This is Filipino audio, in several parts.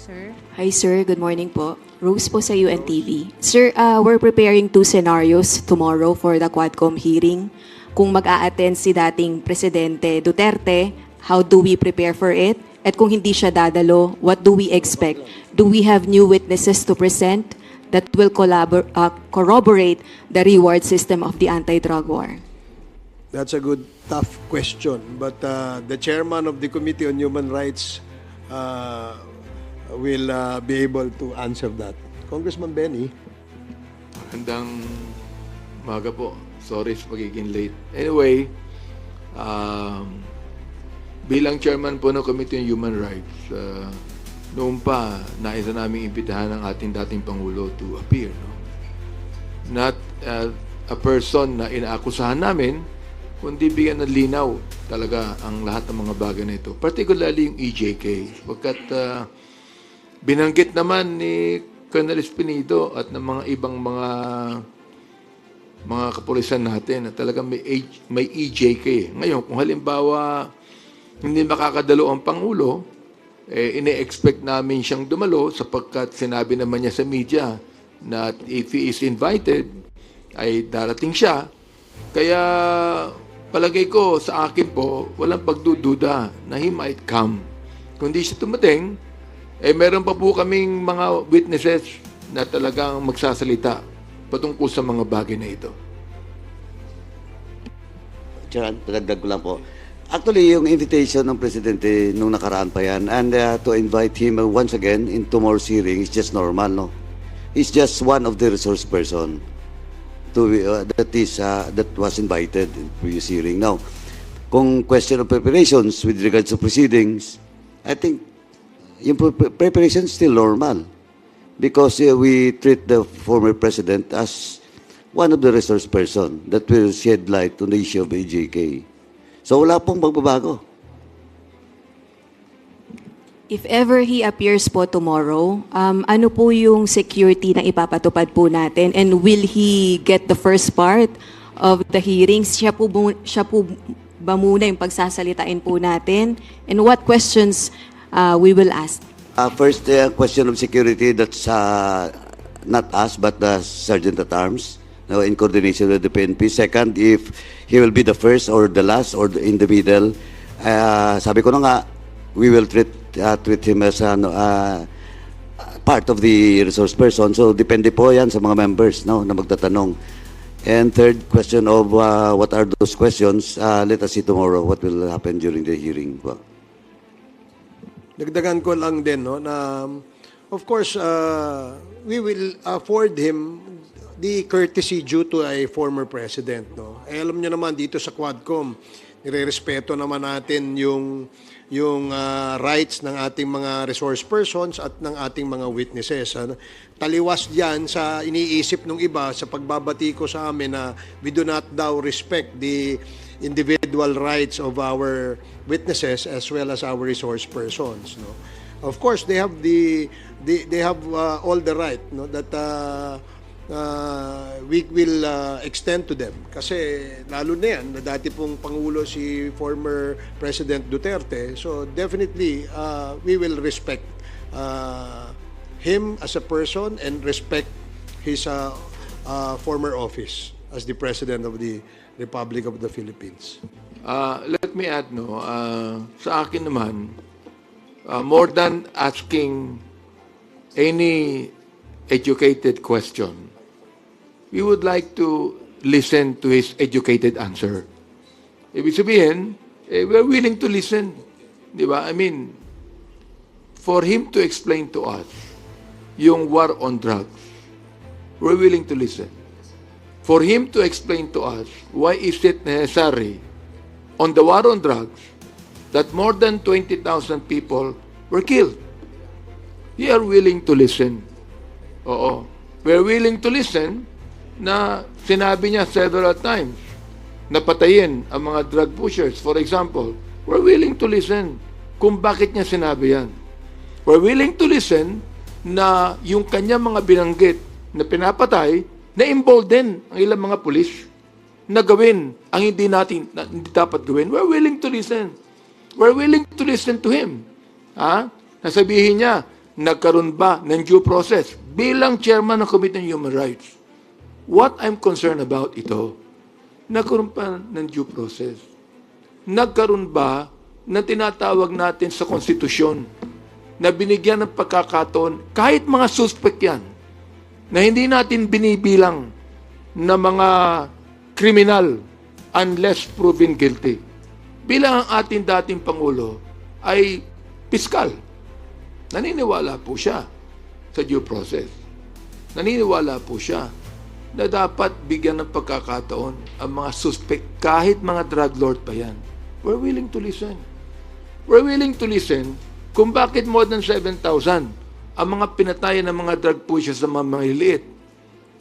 Sir? Hi sir, good morning po. Rose po sa UNTV. Sir, we're preparing 2 scenarios tomorrow for the Quadcom hearing. Kung mag-a-attend si dating Presidente Duterte, how do we prepare for it? At kung hindi siya dadalo, what do we expect? Do we have new witnesses to present that will corroborate the reward system of the anti-drug war? That's a good, tough question. But the chairman of the Committee on Human Rights will be able to answer that. Congressman Benny. Magandang umaga po. Sorry sa pagiging late. Anyway, bilang chairman po ng Committee on Human Rights, noon pa, naisa naming imbitahan ng ating dating Pangulo to appear. No? Not a person na inaakusahan namin, kundi bigyan ng linaw talaga ang lahat ng mga bagay na ito. Particularly yung EJK. Pagkat binanggit naman ni Colonel Espinido at ng mga ibang mga kapulisan natin na talagang may EJK. Ngayon, kung halimbawa hindi makakadalo ang Pangulo, ine-expect namin siyang dumalo sapagkat sinabi naman niya sa media na if he is invited, ay darating siya. Kaya palagay ko sa akin po, walang pagdududa na he might come. Kung di siya tumating, meron pa po kaming mga witnesses na talagang magsasalita patungkol sa mga bagay na ito. Chairman, padagdag ko lang po. Actually, yung invitation ng Presidente nung nakaraan pa yan, and to invite him once again in tomorrow's hearing is just normal, no? He's just one of the resource person that was invited in previous hearing. Now, kung question of preparations with regards to proceedings, I think yung preparation is still normal because we treat the former president as one of the resource person that will shed light on the issue of AJK. So wala pong magbabago. If ever he appears po tomorrow, ano po yung security na ipapatupad po natin? And will he get the first part of the hearings? Siya po ba muna yung pagsasalitain po natin? And what questions we will ask? First, question of security, that's not us, but the Sergeant at Arms, no, in coordination with the PNP. Second, if he will be the first or the last or in the middle, sabi ko na nga, we will treat him as part of the resource person. So, depende po yan sa mga members, no, na magtatanong. And third question of what are those questions, let us see tomorrow what will happen during the hearing. Dagdagan ko lang din, no, na of course, we will afford him the courtesy due to a former president. No? Alam niyo naman dito sa Quadcom, nire-respeto naman natin yung rights ng ating mga resource persons at ng ating mga witnesses. Taliwas diyan sa iniisip ng iba sa pagbabati ko sa amin na we do not daw respect the individual rights of our witnesses as well as our resource persons. No? Of course, they have all the right, no, that we will extend to them. Kasi lalo na yan, na dati pong Pangulo si former President Duterte. So definitely, we will respect him as a person and respect his former office as the President of the Republic of the Philippines. Let me add, no, sa akin naman, more than asking any educated question, we would like to listen to his educated answer. Ibig sabihin, we're willing to listen. Di ba? I mean, for him to explain to us yung war on drugs, we're willing to listen. For him to explain to us why is it necessary on the war on drugs that more than 20,000 people were killed. We are willing to listen. Oo. We're willing to listen na sinabi niya several times na patayin ang mga drug pushers. For example, we're willing to listen kung bakit niya sinabi yan. We're willing to listen na yung kanya mga binanggit na pinapatay, na-involve din ang ilang mga pulis na gawin ang hindi dapat gawin. We're willing to listen. We're willing to listen to him. Nasabihin niya nagkaroon ba ng due process bilang chairman ng Committee on Human Rights? What I'm concerned about ito, nagkaroon pa ng due process. Nagkaroon ba na tinatawag natin sa konstitusyon na binigyan ng pagkakataon kahit mga suspect yan na hindi natin binibilang na mga kriminal unless proven guilty. Bilang ang ating dating Pangulo ay piskal. Naniniwala po siya sa due process. Naniniwala po siya na dapat bigyan ng pagkakataon ang mga suspect kahit mga drug lord pa yan. We're willing to listen. We're willing to listen kung bakit more than 7,000 ang mga pinatayan ng mga drug pushers sa mga maliliit.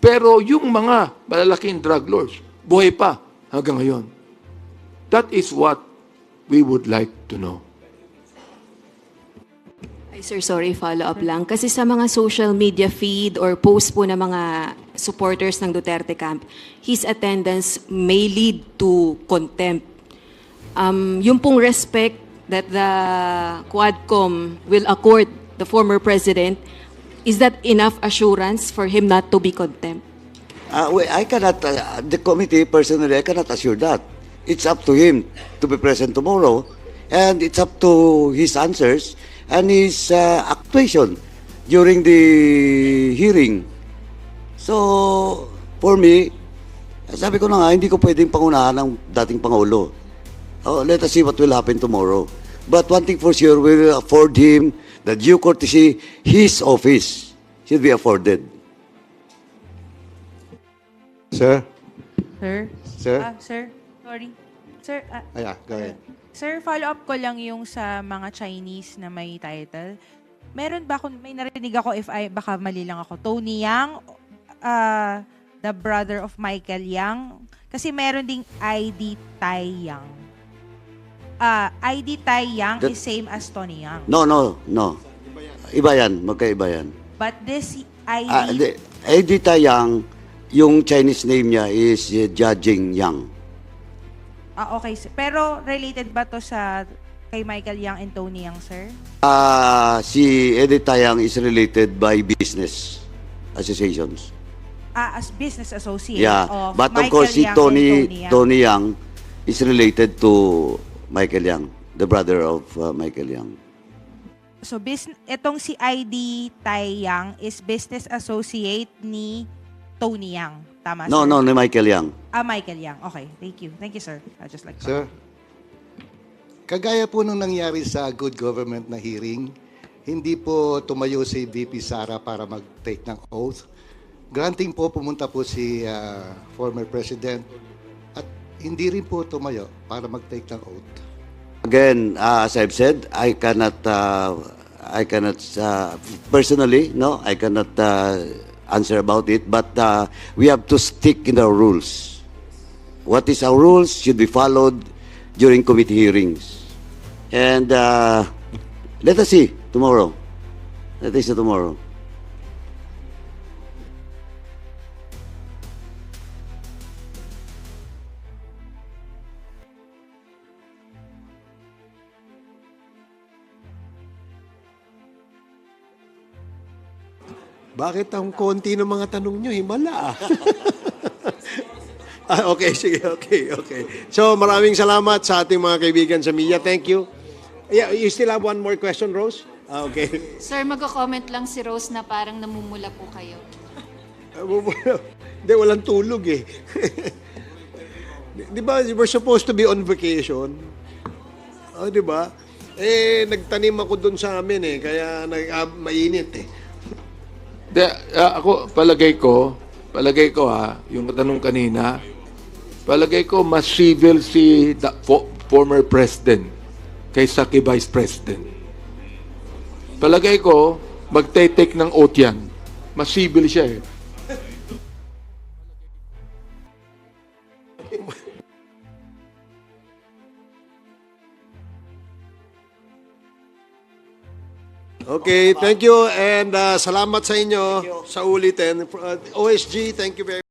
Pero yung mga malalaking drug lords, buhay pa hanggang ngayon. That is what we would like to know. Ay, sir, sorry, follow-up lang. Kasi sa mga social media feed or post po ng mga supporters ng Duterte camp, his attendance may lead to contempt. Yung pong respect that the Quadcom will accord the former president, is that enough assurance for him not to be contempt? I cannot, the committee personally, I cannot assure that. It's up to him to be present tomorrow, and it's up to his answers and his actuation during the hearing. So, for me, sabi ko na nga, hindi ko pwedeng pangunahan ng dating Pangulo. Let us see what will happen tomorrow. But one thing for sure, we will afford him the due courtesy, his office should be afforded. Sir? Sir? Sir? Sir, sorry. Sir, Go ahead. sir, follow-up ko lang yung sa mga Chinese na may title. Meron ba kung may narinig ako, baka mali lang ako, Tony Yang, the brother of Michael Yang, kasi meron ding ID Tai Yang. ID Tai Yang is same as Tony Yang. No. Iba yan, magkaiba yan. But this ID... Eddie Tayang, yung Chinese name niya is Jia Yang. okay. Pero related ba to sa kay Michael Yang and Tony Yang, sir? Si Eddie Tayang is related by business associations. As business associate Yeah, of but of Michael course si Yang and Tony Yang is related to Michael Yang, the brother of Michael Yang. So, itong si ID Tai Yang is business associate ni Tony Yang. Tama, No, sir? ni Michael Yang. Michael Yang. Okay, thank you. Thank you, sir. I just like Sir? Kagaya po nung nangyari sa good government na hearing, hindi po tumayo si VP Sara para mag-take ng oath. Granting po, pumunta po si former president at hindi rin po tumayo para mag-take ng oath. Again, as I've said, I cannot personally, no, I cannot answer about it, but we have to stick in our rules. What is our rules should be followed during committee hearings. And let us see tomorrow. Let us see tomorrow. Bakit ang konti ng mga tanong nyo? Himala. Okay, sige. Okay. So, maraming salamat sa ating mga kaibigan sa media. Thank you. Yeah, you still have one more question, Rose? Okay. Sir, magko-comment lang si Rose na parang namumula po kayo. Hindi, walang tulog eh. Di ba, we're supposed to be on vacation. Di ba? Nagtanim ako doon sa amin eh, kaya mainit eh. Ako, palagay ko yung tanong kanina, palagay ko mas civil si former president kaysa kay vice president. Palagay ko, magte-take ng oath yan. Mas civil siya eh. Okay, thank you and salamat sa inyo sa ulitin. OSG, thank you very